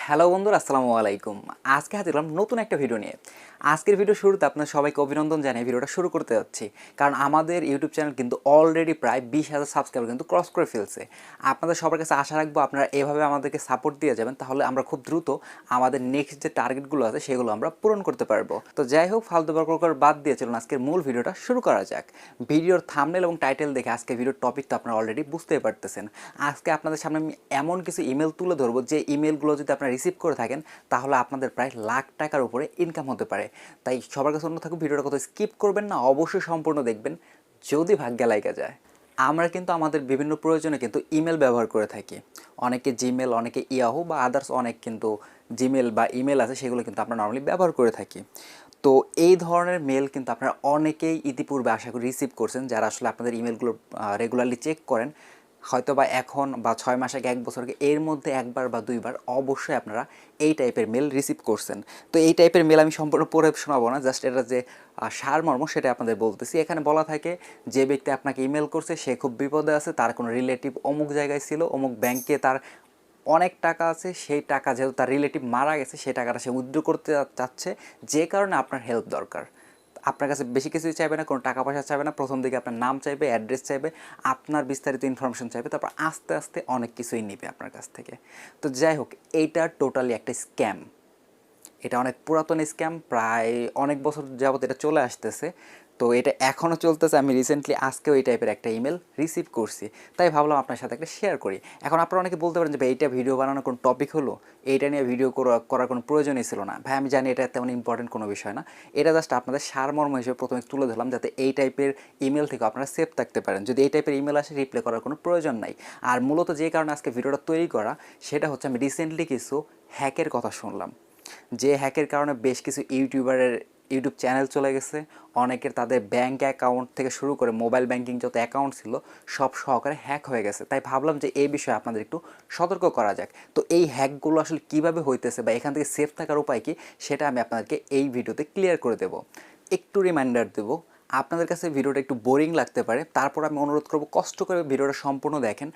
Hello বন্ধুরা, আসসালামু আলাইকুম। আজকে হাজির হলাম নতুন একটা ভিডিও নিয়ে। আজকের ভিডিও শুরুতে আপনার সবাইকে অভিনন্দন জানিয়ে ভিডিওটা শুরু করতে যাচ্ছি, কারণ আমাদের ইউটিউব চ্যানেল কিন্তু অলরেডি প্রায় 20,000 সাবস্ক্রাইবার কিন্তু ক্রস করে ফেলছে। আপনাদের সবার কাছে আশা রাখবো আপনারা এভাবে আমাদেরকে সাপোর্ট দিয়ে যাবেন, তাহলে আমরা খুব দ্রুত আমাদের নেক্সট যে টার্গেটগুলো আছে সেগুলো আমরা পূরণ করতে পারবো। তো যাই হোক, ফালতু বকর বাদ দিয়ে চলুন আজকের মূল ভিডিওটা শুরু করা যাক। ভিডিওর থাম্বনেল এবং টাইটেল দেখে আজকে ভিডিওর টপিক তো আপনারা অলরেডি বুঝতেই পারতেছেন। আজকে আপনাদের সামনে আমি এমন কিছু ইমেল তুলে ধরবো যে ইমেলগুলো যদি আপনারা রিসিভ করে থাকেন তাহলে আপনাদের প্রায় লাখ টাকার উপরে ইনকাম হতে পারে। তাই সবার কাছে অনুরোধ থাকবে ভিডিওটা কোথাও স্কিপ করবেন না, অবশ্যই সম্পূর্ণ দেখবেন, যদি ভাগ্যে লাইগা যায়। আমরা কিন্তু আমাদের বিভিন্ন প্রয়োজনে কিন্তু ইমেল ব্যবহার করে থাকি। অনেকে জিমেল, অনেকে ইয়াহু বা আদার্স অনেক কিন্তু জিমেল বা ইমেল আছে, সেগুলো কিন্তু আমরা নর্মালি ব্যবহার করে থাকি। তো এই ধরনের মেল কিন্তু আপনারা অনেকেই ইতিপূর্বে আশা করি রিসিভ করছেন, যারা আসলে আপনাদের ইমেলগুলো রেগুলারলি চেক করেন। হয়তো বা এখন বা 6 মাস আগে, 1 বছর আগে, এর মধ্যে একবার বা দুইবার অবশ্যই আপনারা এই টাইপের মেল রিসিভ করছেন। তো এই টাইপের মেল আমি সম্পূর্ণ পড়ে শোনাবো না, জাস্ট এটা যে সারমর্ম সেটা আপনাদের বলতেছি। এখানে বলা থাকে যে ব্যক্তি আপনাকে ইমেল করছে সে খুব বিপদে আছে, তার কোনো রিলেটিভ অমুক জায়গায় ছিল, অমুক ব্যাংকে তার অনেক টাকা আছে, সেই টাকা যেহেতু তার রিলেটিভ মারা গেছে সেই টাকাটা সে উইথড্র করতে চাচ্ছে, যে কারণে আপনার হেল্প দরকার। আপনার কাছে বেশি কিছুই চাইবে না, কোনো টাকা পয়সা চাইবে না, প্রথম দিকে আপনার নাম চাইবে, অ্যাড্রেস চাইবে, আপনার বিস্তারিত ইনফরমেশন চাইবে, তারপর আস্তে আস্তে অনেক কিছুই নেবে আপনার কাছ থেকে। তো যাই হোক, এইটা টোটালি একটা স্ক্যাম। এটা অনেক পুরাতন স্ক্যাম, প্রায় অনেক বছর যাবত এটা চলে আসতেছে। তো এটা এখনও চলতেছে। আমি রিসেন্টলি আজকেও এই টাইপের একটা ইমেল রিসিভ করছি, তাই ভাবলাম আপনার সাথে একটা শেয়ার করি। এখন আপনারা অনেকে বলতে পারেন যে ভাই, এইটা ভিডিও বানানোর কোনো টপিক হলো, এইটা নিয়ে ভিডিও করার কোনো প্রয়োজনই ছিল না। ভাই, আমি জানি এটা তেমন ইম্পর্টেন্ট কোনো বিষয় না, এটা জাস্ট আপনাদের সারমর্ম হিসেবে প্রথমে তুলে ধরলাম, যাতে এই টাইপের ইমেল থেকে আপনারা সেফ থাকতে পারেন। যদি এই টাইপের ইমেল আসে, রিপ্লাই করার কোনো প্রয়োজন নাই। আর মূলত যে কারণে আজকে ভিডিওটা তৈরি করা, সেটা হচ্ছে আমি রিসেন্টলি কিছু হ্যাকের কথা শুনলাম, যে হ্যাকের কারণে বেশ কিছু ইউটিউবারের ইউটিউব চ্যানেল চলে গেছে। অনেকের তাদের ব্যাঙ্ক অ্যাকাউন্ট থেকে শুরু করে মোবাইল ব্যাঙ্কিং যত অ্যাকাউন্ট ছিল সব সহকারে হ্যাক হয়ে গেছে। তাই ভাবলাম যে এই বিষয়ে আপনাদের একটু সতর্ক করা যাক। তো এই হ্যাকগুলো আসলে কীভাবে হইতেছে বা এখান থেকে সেফ থাকার উপায় কী, সেটা আমি আপনাদেরকে এই ভিডিওতে ক্লিয়ার করে দেব। একটু রিমাইন্ডার দেবো, আপনাদের কাছে ভিডিওটা একটু বোরিং লাগতে পারে, তারপর আমি অনুরোধ করব কষ্ট করে ভিডিওটা সম্পূর্ণ দেখেন।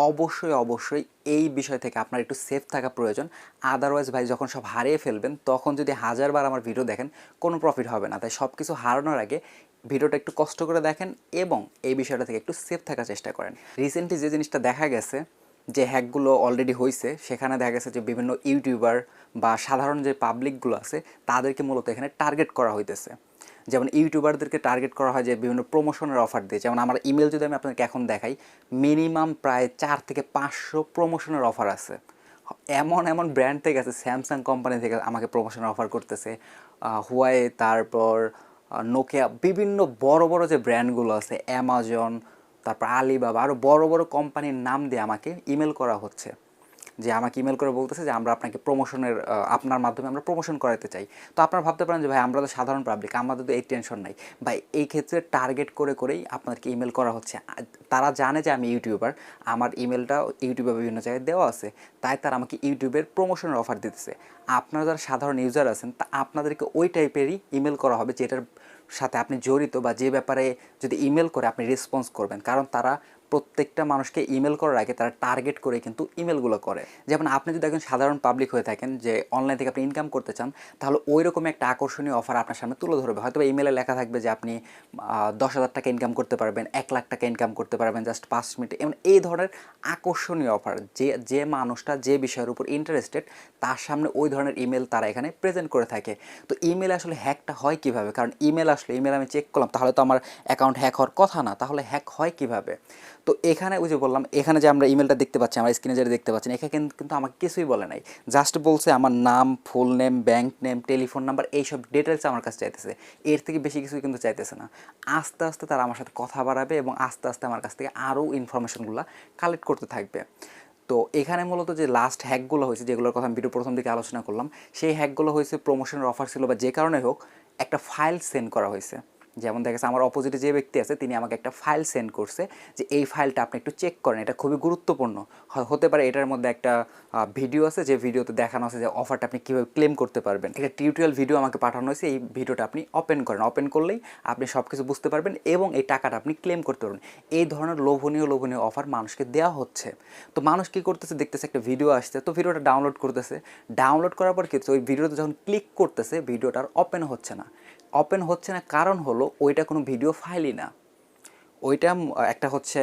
অবশ্যই অবশ্যই এই বিষয় থেকে আপনার একটু সেফ থাকা প্রয়োজন। আদারওয়াইজ ভাই, যখন সব হারিয়ে ফেলবেন তখন যদি 1000বার আমার ভিডিও দেখেন কোনো প্রফিট হবে না। তাই সব কিছু হারানোর আগে ভিডিওটা একটু কষ্ট করে দেখেন এবং এই বিষয়টা থেকে একটু সেফ থাকার চেষ্টা করেন। রিসেন্টলি যে জিনিসটা দেখা গেছে, যে হ্যাকগুলো অলরেডি হয়েছে, সেখানে দেখা গেছে যে বিভিন্ন ইউটিউবার বা সাধারণ যে পাবলিকগুলো আছে তাদেরকে মূলত এখানে টার্গেট করা হইতেছে। যেমন ইউটিউবারদেরকে টার্গেট করা হয় যে বিভিন্ন প্রমোশনের অফার দিয়ে। যেমন আমার ইমেল যদি আমি আপনাকে এখন দেখাই, মিনিমাম প্রায় 4 থেকে 500 প্রমোশনের অফার আছে। এমন এমন ব্র্যান্ড থেকে আছে, স্যামসাং কোম্পানি থেকে আমাকে প্রমোশনের অফার করতেছে, হুয়াই, তারপর নোকিয়া, বিভিন্ন বড় বড় যে ব্র্যান্ডগুলো আছে, অ্যামাজন, তারপর আলিবাবা, আরও বড় বড় কোম্পানির নাম দিয়ে আমাকে ইমেল করা হচ্ছে। যে আমাকে ইমেল করে বলতেছে যে আমরা আপনাকে প্রমোশনের, আপনার মাধ্যমে আমরা প্রমোশন করাতে চাই। তো আপনারা ভাবতে পারেন যে ভাই, আমরা তো সাধারণ পাবলিক, আমাদের তো এই টেনশন নাই। ভাই, এই ক্ষেত্রে টার্গেট করে করেই আপনাদেরকে ইমেল করা হচ্ছে। তারা জানে যে আমি ইউটিউবার, আমার ইমেলটা ইউটিউবে বিভিন্ন জায়গায় দেওয়া আছে, তাই তারা আমাকে ইউটিউবের প্রমোশনের অফার দিতেছে। আপনারা যারা সাধারণ ইউজার আছেন, তা আপনাদেরকে ওই টাইপেরই ইমেল করা হবে যেটার সাথে আপনি জড়িত, বা যে ব্যাপারে যদি ইমেল করে আপনি রেসপন্স করবেন। কারণ তারা প্রত্যেকটা মানুষকে ইমেল করার আগে তারা টার্গেট করে কিন্তু ইমেলগুলো করে। যেমন আপনি যদি একজন সাধারণ পাবলিক হয়ে থাকেন, যে অনলাইন থেকে আপনি ইনকাম করতে চান, তাহলে ওই রকম একটা আকর্ষণীয় অফার আপনার সামনে তুলে ধরবে। হয়তো ইমেলে লেখা থাকবে যে আপনি 10,000 টাকা ইনকাম করতে পারবেন, 1 লাখ টাকা ইনকাম করতে পারবেন জাস্ট 5 মিনিটে। এমন এই ধরনের আকর্ষণীয় অফার, যে যে মানুষটা যে বিষয়ের উপর ইন্টারেস্টেড তার সামনে ওই ধরনের ইমেল তারা এখানে প্রেজেন্ট করে থাকে। তো ইমেল আসলে হ্যাকটা হয় কিভাবে? কারণ ইমেল আমি চেক করলাম, তাহলে তো আমার অ্যাকাউন্ট হ্যাক হওয়ার কথা না, তাহলে হ্যাক হয় কিভাবে? তো এখানে ওই যে বললাম, এখানে যে আমরা ইমেলটা দেখতে পাচ্ছি, আমার স্ক্রিনে যেটা দেখতে পাচ্ছেন, এখানে কিন্তু আমাকে কিছুই বলে নাই। জাস্ট বলছে আমার নাম, full name, bank name, telephone number, এইসব ডিটেলস আমার কাছে চাইতেছে। এর থেকে বেশি কিছুই কিন্তু চাইতেছে না। আস্তে আস্তে তারা আমার সাথে কথা বাড়াবে এবং আস্তে আস্তে আমার কাছ থেকে আরও ইনফরমেশনগুলো কালেক্ট করতে থাকবে। তো এখানে মূলত যে লাস্ট হ্যাকগুলো হয়েছে, যেগুলোর কথা আমি ভিডিও প্রথম দিকে আলোচনা করলাম, সেই হ্যাকগুলো হয়েছে প্রমোশনের অফার ছিল বা যে কারণে হোক একটা ফাইল সেন্ড করা হয়েছে। যেমন দেখা যাচ্ছে আমার অপোজিটে যে ব্যক্তি আছে তিনি আমাকে একটা ফাইল সেন্ড করছে যে এই ফাইলটা আপনি একটু চেক করেন, এটা খুবই গুরুত্বপূর্ণ। হতে পারে এটার মধ্যে একটা ভিডিও আছে, যে ভিডিওতে দেখানো আছে যে অফারটা আপনি কীভাবে ক্লেম করতে পারবেন। একটা টিউটোরিয়াল ভিডিও আমাকে পাঠানো হয়েছে, এই ভিডিওটা আপনি ওপেন করেন, ওপেন করলেই আপনি সব কিছু বুঝতে পারবেন এবং এই টাকাটা আপনি ক্লেম করতে পারবেন। এই ধরনের লোভনীয় অফার মানুষকে দেওয়া হচ্ছে। তো মানুষ কী করতেছে, দেখতেছে একটা ভিডিও আসছে, তো ভিডিওটা ডাউনলোড করতেছে। ডাউনলোড করার পর কি হচ্ছে, ওই ভিডিওতে যখন ক্লিক করতেছে ভিডিওটা আর ওপেন হচ্ছে না। ওপেন হচ্ছে না কারণ হলো ওইটা কোনো ভিডিও ফাইলই না, ওইটা একটা হচ্ছে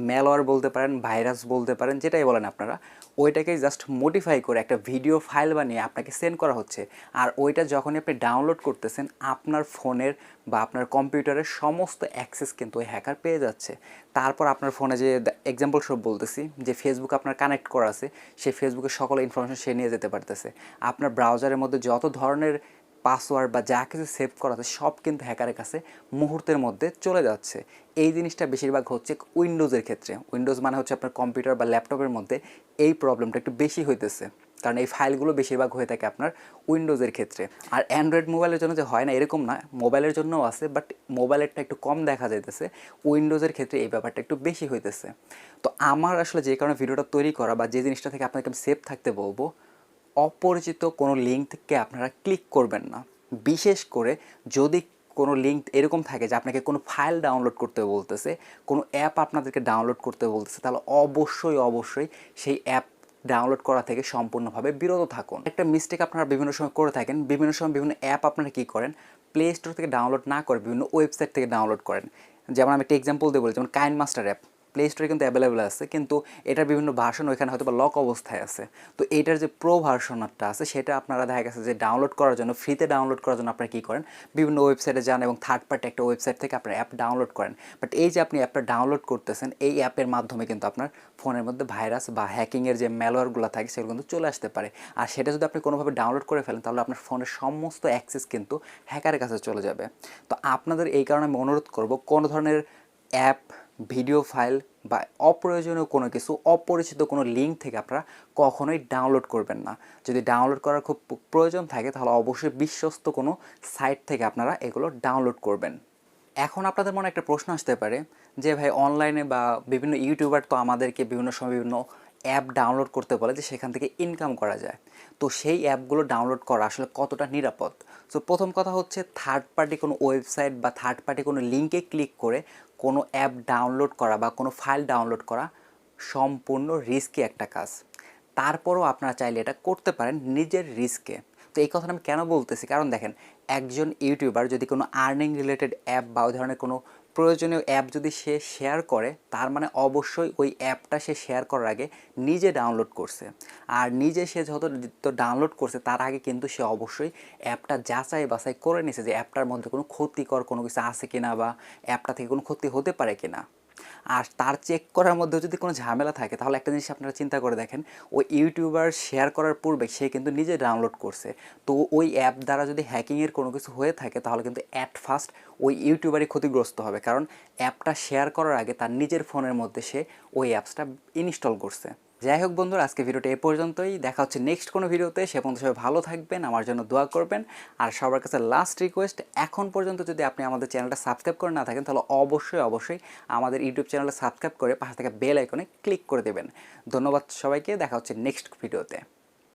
ম্যালওয়্যার বলতে পারেন, ভাইরাস বলতে পারেন, যেটাই বলেন আপনারা। ওইটাকে জাস্ট মডিফাই করে একটা ভিডিও ফাইল বানিয়ে আপনাকে সেন্ড করা হচ্ছে। আর ওইটা যখনই আপনি ডাউনলোড করতেছেন আপনার ফোনের বা আপনার কম্পিউটারের সমস্ত অ্যাক্সেস কিন্তু ওই হ্যাকার পেয়ে যাচ্ছে। তারপর আপনার ফোনে যে এক্সাম্পল সব বলতেছি, যে ফেসবুক আপনার কানেক্ট করা আছে, সেই ফেসবুকের সকল ইনফরমেশন সে নিয়ে যেতে পারতেছে। আপনার ব্রাউজারের মধ্যে যত ধরনের পাসওয়ার্ড বা যা কিছু সেভ করা আছে সব কিন্তু হ্যাকারের কাছে মুহূর্তের মধ্যে চলে যাচ্ছে। এই জিনিসটা বেশিরভাগ হচ্ছে উইন্ডোজের ক্ষেত্রে। উইন্ডোজ মানে হচ্ছে আপনার কম্পিউটার বা ল্যাপটপের মধ্যে এই প্রবলেমটা একটু বেশি হইতেছে, কারণ এই ফাইলগুলো বেশিরভাগ হয়ে থাকে আপনার উইন্ডোজের ক্ষেত্রে। আর অ্যান্ড্রয়েড মোবাইলের জন্য যে হয় না এরকম না, মোবাইলের জন্যও আছে, বাট মোবাইলেরটা একটু কম দেখা যাইতেছে, উইন্ডোজের ক্ষেত্রে এই ব্যাপারটা একটু বেশি হইতেছে। তো আমার আসলে যে কারণে ভিডিওটা তৈরি করা বা যে জিনিসটা থেকে আপনাকে আমি সেফ থাকতে বলবো, অপরিচিত কোনো লিঙ্ক থেকে আপনারা ক্লিক করবেন না। বিশেষ করে যদি কোনো লিঙ্ক এরকম থাকে যে আপনাকে কোনো ফাইল ডাউনলোড করতে বলতেছে, কোনো অ্যাপ আপনাদেরকে ডাউনলোড করতে বলতেছে, তাহলে অবশ্যই সেই অ্যাপ ডাউনলোড করা থেকে সম্পূর্ণভাবে বিরত থাকুন। একটা মিস্টেক আপনারা বিভিন্ন সময় করে থাকেন, বিভিন্ন সময় বিভিন্ন অ্যাপ আপনারা কী করেন, প্লে স্টোর থেকে ডাউনলোড না করে বিভিন্ন ওয়েবসাইট থেকে ডাউনলোড করেন। যেমন আমি একটা এক্সাম্পল দিয়ে বলি, যেমন কাইন মাস্টার অ্যাপ প্লে স্টোরে কিন্তু অ্যাভেলেবেল আছে, কিন্তু এটার বিভিন্ন ভার্সন ওইখানে হয়তো বা লক অবস্থায় আছে। তো এইটার যে প্রো ভার্সনটা আছে সেটা আপনারা দেখা গেছে যে ডাউনলোড করার জন্য, ফ্রিতে ডাউনলোড করার জন্য আপনারা কী করেন, বিভিন্ন ওয়েবসাইটে যান এবং থার্ড পার্টি একটা ওয়েবসাইট থেকে আপনার অ্যাপ ডাউনলোড করেন। বাট এই যে আপনি অ্যাপটা ডাউনলোড করতেছেন, এই অ্যাপের মাধ্যমে কিন্তু আপনার ফোনের মধ্যে ভাইরাস বা হ্যাকিংয়ের যে ম্যালওয়্যারগুলো থাকে সেগুলো কিন্তু চলে আসতে পারে। আর সেটা যদি আপনি কোনোভাবে ডাউনলোড করে ফেলেন তাহলে আপনার ফোনের সমস্ত অ্যাক্সেস কিন্তু হ্যাকারের কাছে চলে যাবে। তো আপনাদের এই কারণে আমি অনুরোধ করব, কোনো ধরনের অ্যাপ, ভিডিও ফাইল বা অপ্রয়োজনীয় কোনো কিছু, অপরিচিত কোনো লিঙ্ক থেকে আপনারা কখনোই ডাউনলোড করবেন না। যদি ডাউনলোড করার খুব প্রয়োজন থাকে তাহলে অবশ্যই বিশ্বস্ত কোনো সাইট থেকে আপনারা এগুলো ডাউনলোড করবেন। এখন আপনাদের মনে একটা প্রশ্ন আসতে পারে যে ভাই, অনলাইনে বা বিভিন্ন ইউটিউবার তো আমাদেরকে বিভিন্ন সময় বিভিন্ন অ্যাপ ডাউনলোড করতে বলে যে সেখান থেকে ইনকাম করা যায়। তো সেই অ্যাপগুলো ডাউনলোড করা আসলে কতটা নিরাপদ? সো প্রথম কথা হচ্ছে, থার্ড পার্টি কোনো ওয়েবসাইট বা থার্ড পার্টি কোনো লিঙ্কে ক্লিক করে কোনো অ্যাপ ডাউনলোড করা বা কোনো ফাইল ডাউনলোড করা সম্পূর্ণ রিস্কি একটা কাজ। তারপরও আপনারা চাইলে এটা করতে পারেন নিজের রিস্কে। তো এই কথাটা আমি কেন বলতেছি, কারণ দেখেন, একজন ইউটিউবার যদি কোনো আর্নিং রিলেটেড অ্যাপ বা ওই ধরনের কোনো প্রয়োজনীয় অ্যাপ যদি সে শেয়ার করে, তার মানে অবশ্যই ওই অ্যাপটা সে শেয়ার করার আগে নিজে ডাউনলোড করছে। আর নিজে সে যত ডাউনলোড করছে তার আগে কিন্তু সে অবশ্যই অ্যাপটা যাচাই বাছাই করে নিছে যে অ্যাপটার মধ্যে কোনো ক্ষতিকর কোনো কিছু আছে কিনা বা অ্যাপটা থেকে কোনো ক্ষতি হতে পারে কিনা। আর তার চেক করার মধ্যে যদি কোনো ঝামেলা থাকে তাহলে একটা জিনিস আপনারা চিন্তা করে দেখেন, ওই ইউটিউবার শেয়ার করার পূর্বে সে কিন্তু নিজে ডাউনলোড করছে। তো ওই অ্যাপ দ্বারা যদি হ্যাকিংয়ের কোনো কিছু হয়ে থাকে তাহলে কিন্তু অ্যাট ফার্স্ট ওই ইউটিউবারই ক্ষতিগ্রস্ত হবে, কারণ অ্যাপটা শেয়ার করার আগে তার নিজের ফোনের মধ্যে সে ওই অ্যাপসটা ইনস্টল করছে। যাই হোক বন্ধুরা, আজকে ভিডিওটা এ পর্যন্তই। দেখা হচ্ছে নেক্সট কোনো ভিডিওতে। সে পর্যন্ত সবাই ভালো থাকবেন, আমার জন্য দোয়া করবেন। আর সবার কাছে লাস্ট রিকোয়েস্ট, এখন পর্যন্ত যদি আপনি আমাদের চ্যানেলটা সাবস্ক্রাইব করে না থাকেন তাহলে অবশ্যই আমাদের ইউটিউব চ্যানেলটা সাবস্ক্রাইব করে পাশে থাকা বেল আইকনে ক্লিক করে দেবেন। ধন্যবাদ সবাইকে, দেখা হচ্ছে নেক্সট ভিডিওতে।